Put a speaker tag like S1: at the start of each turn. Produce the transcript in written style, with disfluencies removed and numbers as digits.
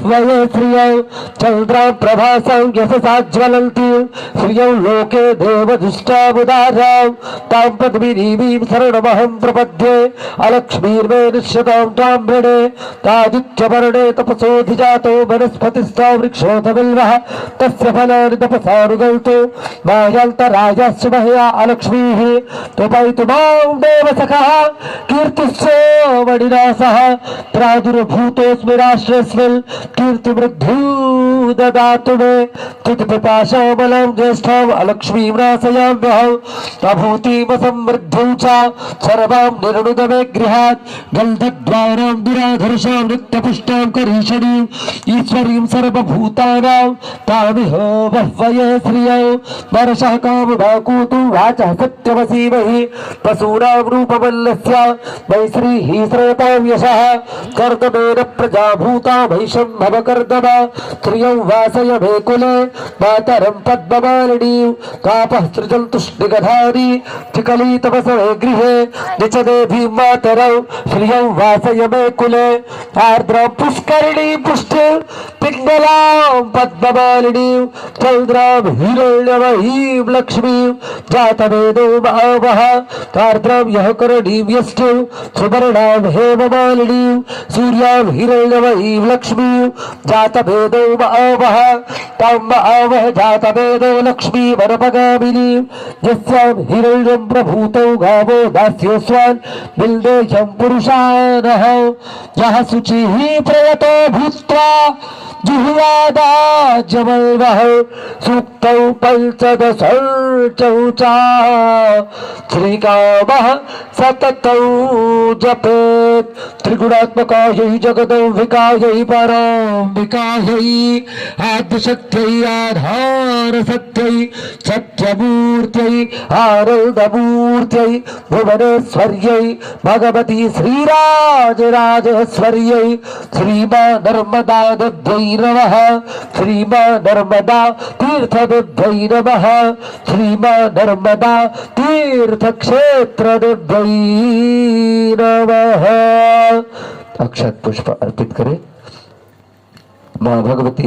S1: वह्वये श्रियौ चन्द्रां प्रभासौ यशसा ज्वलन्ति श्रियौ लोके देवदुष्टामुदारां तां पद्मिनीं शरणमहं प्रपद्ये अलक्ष्मीर्मे निश्यतां त्वां वृणे तादित्यवर्णे तपसोऽधिजातो वनस्पतिस्था वृक्षोऽथ बिल्वः तस्य फलानि तपसानुगौतो मायान्तरायश्च मह्या अलक्ष्मीः त्वपैतु मां देवसखः कीर्तिश्चो वडिनासः प्रादुर्भूतोऽस्मि राष्ट्रेऽस्मिन् कीर्तिमृद्धू ददातु मे तिथिपिपाशामलां ज्येष्ठाम् अलक्ष्मीं नाशयाम्यहम् अभूतिमसमृद्धिं च सर्वां निर्णुद मे गृहात् गन्धद्वारां दुराधर्षां नित्यपुष्टां करीषणीम् ईश्वरीं सर्वभूतानां तामिह वह्वये श्रियौ वर्षः कामभाकूतु वाचः सत्यमसीमहि पशूनां रूपमल्लस्य वै श्रीः श्रेतां यशः कर्दमेन प्रजाभूता वैशम्भवकर्दम श्रियौ वासय मे कुले मातरं पद्ममालिनीं कापः सृजन्तुष्टिगधारी चिकली तपसवे गृहे निचदेभिं मातरौ श्रियौ वासय मे कुले आर्द्रां पुष्करिणीं पुष्टिं पिङ्गलां पद्ममालिनीं चौद्रां हिरण्यमयीं लक्ष्मीं जातवेदो महावः आर्द्रां यः करणीं यष्टिं सुवर्णां हेममालिनीं सूर्यां हिरण्यमयीं लक्ष्मीं जातवेदो महावः तां महावः जातवेदो लक्ष्मी वनपगामिनीं यस्यां हिरण्यं प्रभूतौ गावो दास्योऽस्वान् बिल्देशं पुरुषानः यः शुचिः प्रयतो भूत्वा जुह्वादाज्यमल्वः सूक्तौ पञ्चदशौ च श्रीकामः सततौ जपेत् त्रिगुणात्मकायै जगदम्बिकायै पराम्बिकायै आद्यशक्त्यै आधारशक्त्यै सत्यमूर्त्यै आनन्दमूर्त्यै भुवनेश्वर्यै भगवती श्रीराजराजेश्वर्यै श्रीमा नर्मदा दद्यै नमः श्रीमा नर्मदा तीर्थदद्यै नमः श्रीमा नर्मदा तीर्थक्षेत्रदद्यै नमः। अक्षत पुष्प अर्पित करें। मां भगवती